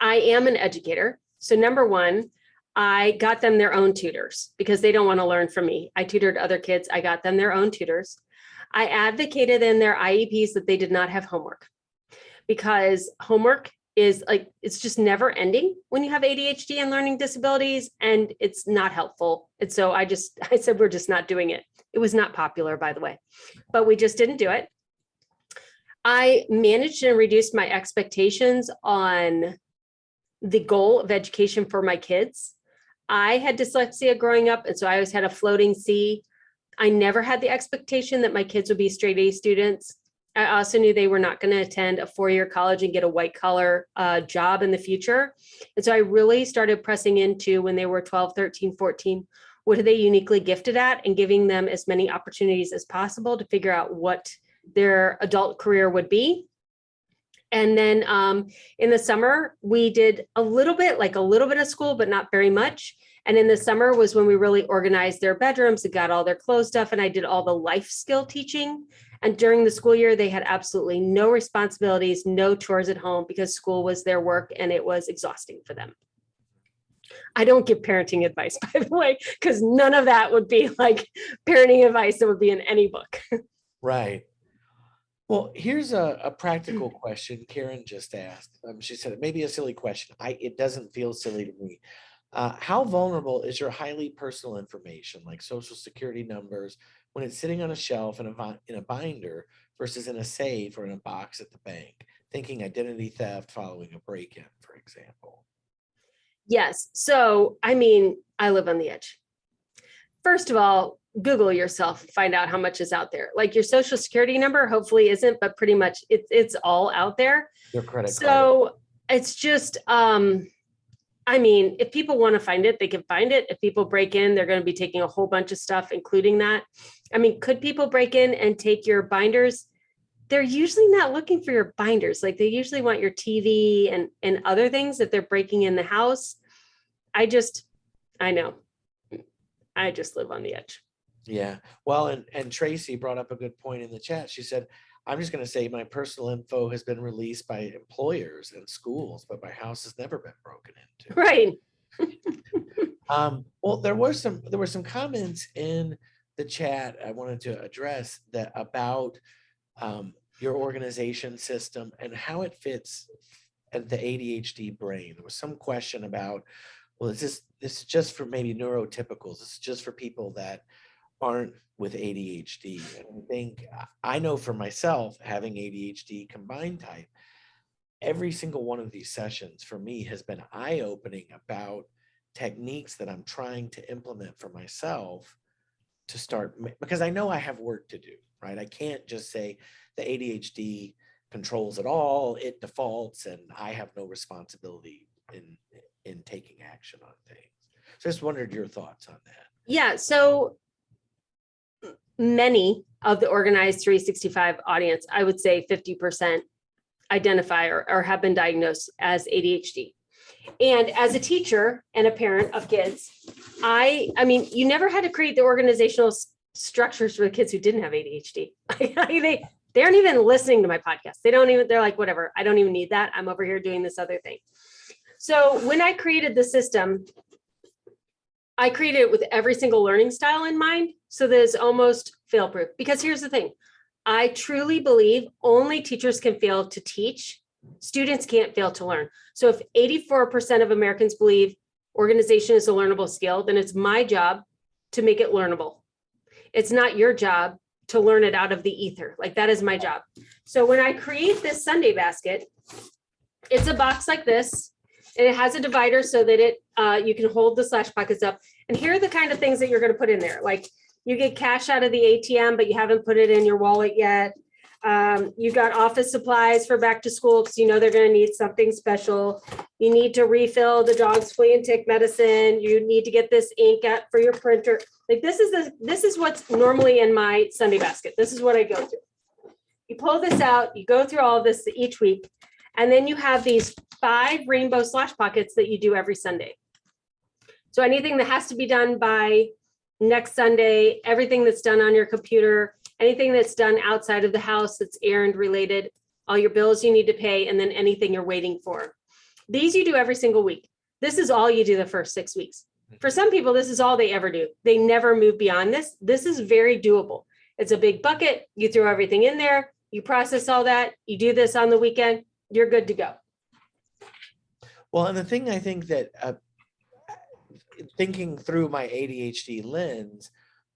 am an educator. So number one, I got them their own tutors because they don't want to learn from me. I tutored other kids. I got them their own tutors. I advocated in their IEPs that they did not have homework because homework is like, it's just never ending when you have ADHD and learning disabilities, and it's not helpful. And so I said, we're just not doing it. It was not popular, by the way, but we just didn't do it. I managed and reduced my expectations on the goal of education for my kids. I had dyslexia growing up, and so I always had a floating C. I never had the expectation that my kids would be straight A students. I also knew they were not going to attend a 4-year college and get a white collar job in the future. And so I really started pressing into when they were 12, 13, 14, what are they uniquely gifted at, and giving them as many opportunities as possible to figure out what their adult career would be. And then in the summer, we did a little bit of school, but not very much. And in the summer was when we really organized their bedrooms and got all their clothes stuff. And I did all the life skill teaching. And during the school year, they had absolutely no responsibilities, no chores at home because school was their work and it was exhausting for them. I don't give parenting advice, by the way, because none of that would be like parenting advice that would be in any book.
Right. Well, here's a practical question Karen just asked. She said, it may be a silly question. It doesn't feel silly to me. How vulnerable is your highly personal information, like social security numbers, when it's sitting on a shelf in a binder versus in a safe or in a box at the bank? Thinking identity theft following a break-in, for example.
Yes. So, I mean, I live on the edge. First of all, Google yourself, find out how much is out there. Like your social security number, hopefully isn't, but pretty much it's all out there.
Your credit card.
So it's just, I mean, if people want to find it, they can find it. If people break in, they're going to be taking a whole bunch of stuff, including that. I mean, could people break in and take your binders? They're usually not looking for your binders. Like they usually want your TV and other things if they're breaking in the house. I know. I just live on the edge.
Yeah. Well, and Tracy brought up a good point in the chat. She said, I'm just going to say my personal info has been released by employers and schools, but my house has never been broken into.
Right.
Well, there were some comments in the chat I wanted to address that about your organization system and how it fits at the ADHD brain. There was some question about, well, this is just for maybe neurotypicals. This is just for people that aren't with ADHD. And I think I know for myself, having ADHD combined type, every single one of these sessions for me has been eye-opening about techniques that I'm trying to implement for myself to start, because I know I have work to do, right? I can't just say the ADHD controls it all, it defaults, and I have no responsibility in taking action on things. So I just wondered your thoughts on that.
Yeah. So many of the organized 365 audience, I would say 50% identify or have been diagnosed as ADHD. And as a teacher and a parent of kids, I mean, you never had to create the organizational structures for the kids who didn't have ADHD. They aren't even listening to my podcast. They're like, whatever, I don't even need that. I'm over here doing this other thing. So when I created the system, I created it with every single learning style in mind. So that it's almost fail proof. Because here's the thing. I truly believe only teachers can fail to teach. Students can't fail to learn. So if 84% of Americans believe organization is a learnable skill, then it's my job to make it learnable. It's not your job to learn it out of the ether. Like, that is my job. So when I create this Sunday basket, it's a box like this, and it has a divider so that you can hold the slash pockets up. And here are the kind of things that you're going to put in there. Like, you get cash out of the ATM, but you haven't put it in your wallet yet. You got office supplies for back to school because you know they're going to need something special. You need to refill the dog's flea and tick medicine. You need to get this ink out for your printer. Like, this is what's normally in my Sunday basket. This is what I go through. You pull this out, you go through all of this each week, and then you have these 5 rainbow slash pockets that you do every Sunday. So anything that has to be done by next Sunday, everything that's done on your computer, anything that's done outside of the house that's errand related, all your bills you need to pay, and then anything you're waiting for. These you do every single week. This is all you do the first 6 weeks. For some people, this is all they ever do. They never move beyond this. This is very doable. It's a big bucket. You throw everything in there. You process all that. You do this on the weekend. You're good to go.
Well, and the thing I think that thinking through my ADHD lens,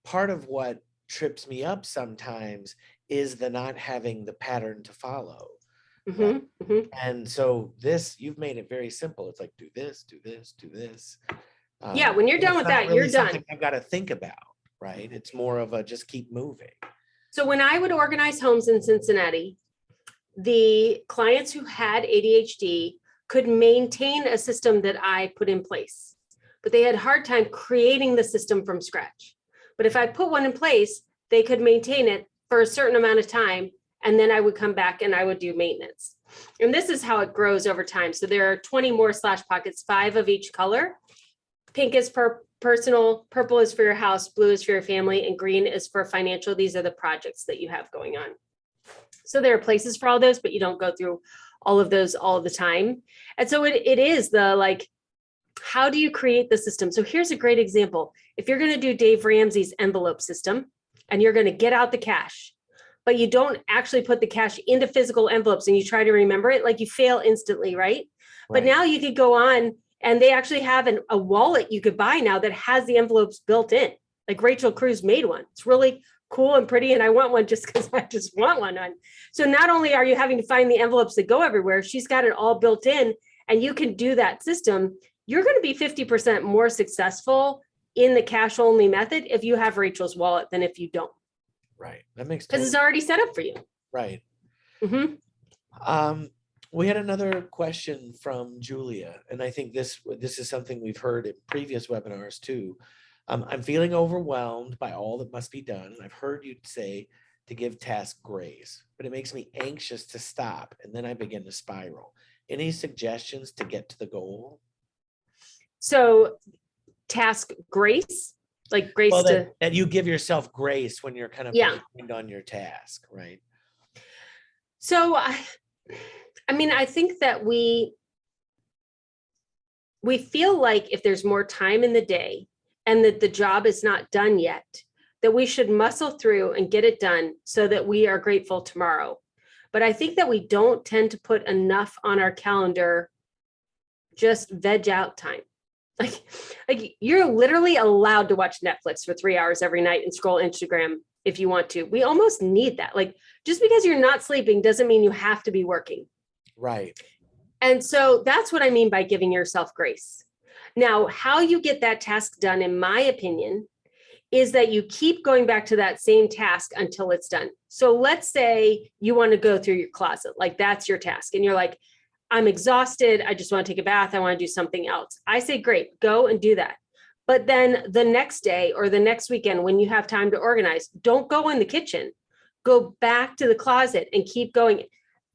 part of what trips me up sometimes is the not having the pattern to follow.
Mm-hmm, mm-hmm.
And so you've made it very simple. It's like, do this, do this, do this.
Yeah, when you're done with that,
really
you're done.
I've got to think about, right? It's more of a just keep moving.
So when I would organize homes in Cincinnati, the clients who had ADHD could maintain a system that I put in place, but they had a hard time creating the system from scratch. But if I put one in place, they could maintain it for a certain amount of time, and then I would come back and I would do maintenance. And this is how it grows over time. So there are 20 more slash pockets, 5 of each color. Pink is for personal, purple is for your house, blue is for your family, and green is for financial. These are the projects that you have going on. So there are places for all those, but you don't go through all of those all the time. And so it is the, like, how do you create the system? So here's a great example. If you're going to do Dave Ramsey's envelope system and you're going to get out the cash, but you don't actually put the cash into physical envelopes and you try to remember it, like, you fail instantly, right? But now you could go on, and they actually have a wallet you could buy now that has the envelopes built in. Like, Rachel Cruz made one. It's really cool and pretty, and I want one just because I just want one. So not only are you having to find the envelopes that go everywhere, she's got it all built in, and you can do that system. You're going to be 50% more successful in the cash only method if you have Rachel's wallet than if you don't.
Right. That makes sense.
Because it's already set up for you.
Right.
Mm-hmm.
We had another question from Julia, and I think this is something we've heard in previous webinars too. I'm feeling overwhelmed by all that must be done. I've heard you say to give tasks grace, but it makes me anxious to stop, and then I begin to spiral. Any suggestions to get to the goal?
So task grace, like grace
that you give yourself grace when you're kind of behind on your task, right?
So I mean, I think that we feel like if there's more time in the day and that the job is not done yet, that we should muscle through and get it done so that we are grateful tomorrow. but I think that we don't tend to put enough on our calendar, just veg out time. Like you're literally allowed to watch Netflix for 3 hours every night and scroll Instagram if you want to. We almost need that. Like just because you're not sleeping doesn't mean you have to be working.
Right.
And so that's what I mean by giving yourself grace. Now, how you get that task done, in my opinion, is that you keep going back to that same task until it's done. So let's say you want to go through your closet, like that's your task. And you're like, I'm exhausted. I just want to take a bath. I want to do something else. I say, great, go and do that. But then the next day or the next weekend, when you have time to organize, don't go in the kitchen. Go back to the closet and keep going.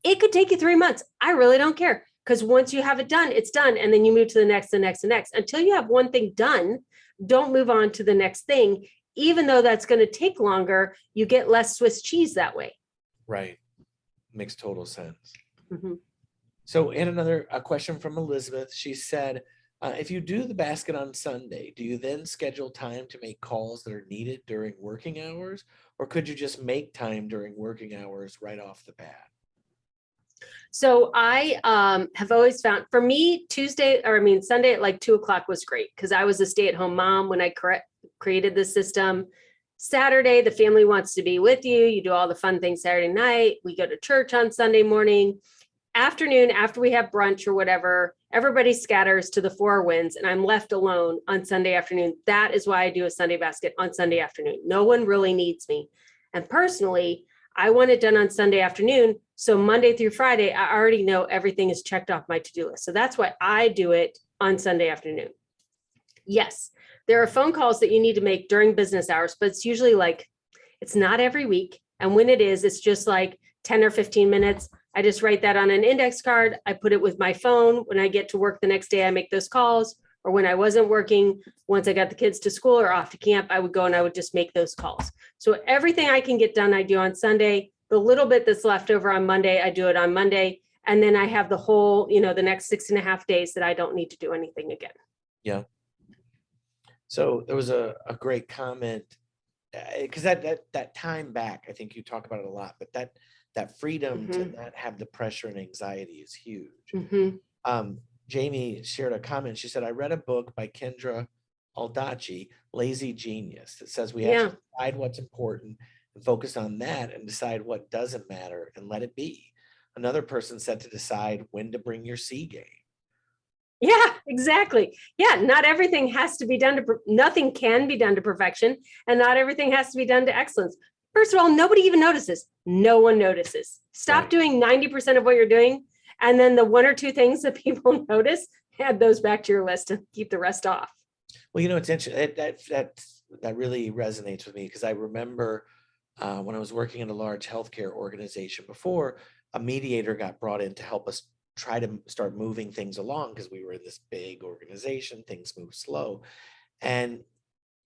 It could take you 3 months. I really don't care. Because once you have it done, it's done. And then you move to the next, the next, the next. Until you have one thing done, don't move on to the next thing. Even though that's going to take longer, you get less Swiss cheese that way.
Right. Makes total sense.
Mm-hmm.
So, and a question from Elizabeth. She said, if you do the basket on Sunday, do you then schedule time to make calls that are needed during working hours? Or could you just make time during working hours right off the bat?
So I have always found, for me, Sunday at like 2:00 was great because I was a stay-at-home mom when I created this system. Saturday, the family wants to be with you. You do all the fun things Saturday night. We go to church on Sunday morning. Afternoon, after we have brunch or whatever, everybody scatters to the four winds and I'm left alone on Sunday afternoon. That is why I do a Sunday basket on Sunday afternoon. No one really needs me. And personally, I want it done on Sunday afternoon. So Monday through Friday, I already know everything is checked off my to-do list. So that's why I do it on Sunday afternoon. Yes, there are phone calls that you need to make during business hours, but it's usually it's not every week. And when it is, it's just like 10 or 15 minutes. I just write that on an index card. I put it with my phone. When I get to work the next day, I make those calls. Or when I wasn't working, once I got the kids to school or off to camp, I would go and I would just make those calls. So everything I can get done, I do on Sunday. The little bit that's left over on Monday, I do it on Monday. And then I have the whole, the next 6.5 days that I don't need to do anything again.
Yeah. So there was a great comment because that time back, I think you talk about it a lot, but that freedom to not have the pressure and anxiety is huge. Jamie shared a comment. She said, I read a book by Kendra Aldachi, Lazy Genius, that says we have to decide what's important and focus on that and decide what doesn't matter and let it be. Another person said to decide when to bring your C game.
Yeah, exactly. Yeah, not everything has to be done nothing can be done to perfection, and not everything has to be done to excellence. First of all, nobody even notices. No one notices. Stop doing 90% of what you're doing. And then the one or two things that people notice, add those back to your list and keep the rest off.
Well, it's interesting. That really resonates with me because I remember when I was working in a large healthcare organization before, a mediator got brought in to help us try to start moving things along because we were in this big organization, things move slow. And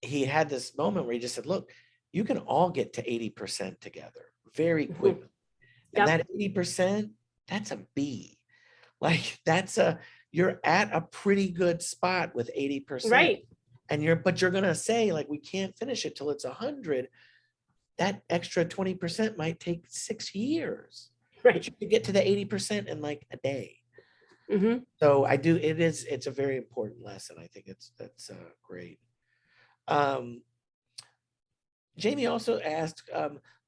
he had this moment where he just said, look, you can all get to 80% together very quickly. And that 80%, that's a B. Like you're at a pretty good spot with 80%.
Right.
And but you're going to say we can't finish it till it's 100. That extra 20% might take 6 years.
Right.
But you could get to the 80% in a day. So it's a very important lesson. I think that's great. Jamie also asked,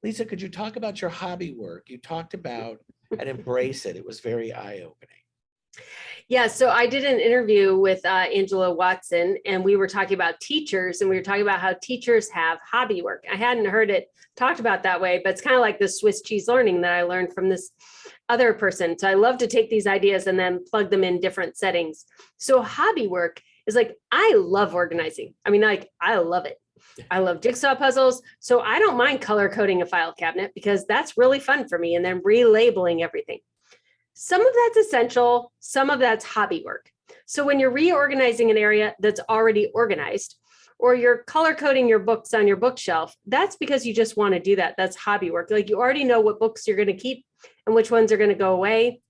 Lisa, could you talk about your hobby work? You talked about and embrace it. It was very eye-opening.
Yeah, so I did an interview with Angela Watson, and we were talking about teachers, and we were talking about how teachers have hobby work. I hadn't heard it talked about that way, but it's kind of like the Swiss cheese learning that I learned from this other person. So I love to take these ideas and then plug them in different settings. So hobby work is I love organizing. I mean, I love it. I love jigsaw puzzles. So I don't mind color coding a file cabinet because that's really fun for me. And then relabeling everything. Some of that's essential. Some of that's hobby work. So when you're reorganizing an area that's already organized, or you're color coding your books on your bookshelf, that's because you just want to do that. That's hobby work. You already know what books you're going to keep and which ones are going to go away.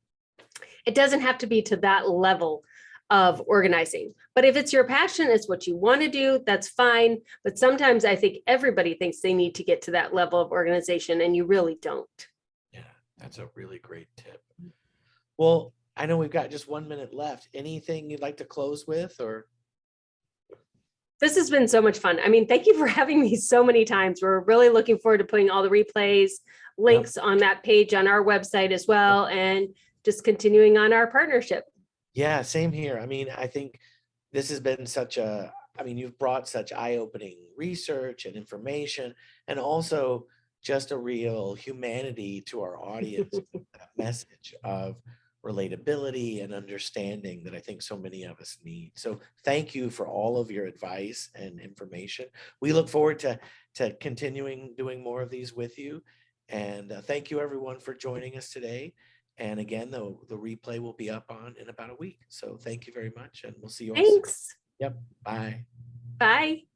It doesn't have to be to that level of organizing. But if it's your passion, it's what you want to do, that's fine. But sometimes I think everybody thinks they need to get to that level of organization and you really don't.
Yeah. That's a really great tip. Well, I know we've got just 1 minute left. Anything you'd like to close with, or?
This has been so much fun. I mean, thank you for having me so many times. We're really looking forward to putting all the replays,
Yep.
links on that page on our website as well, and just continuing on our partnership.
Yeah, same here. I mean, I think this has been I mean, you've brought such eye-opening research and information, and also just a real humanity to our audience, that message of relatability and understanding that I think so many of us need. So thank you for all of your advice and information. We look forward to continuing doing more of these with you. And thank you everyone for joining us today. And again, the replay will be up on in about a week. So thank you very much, and we'll see you all soon.
Thanks.
Yep. Bye.
Bye.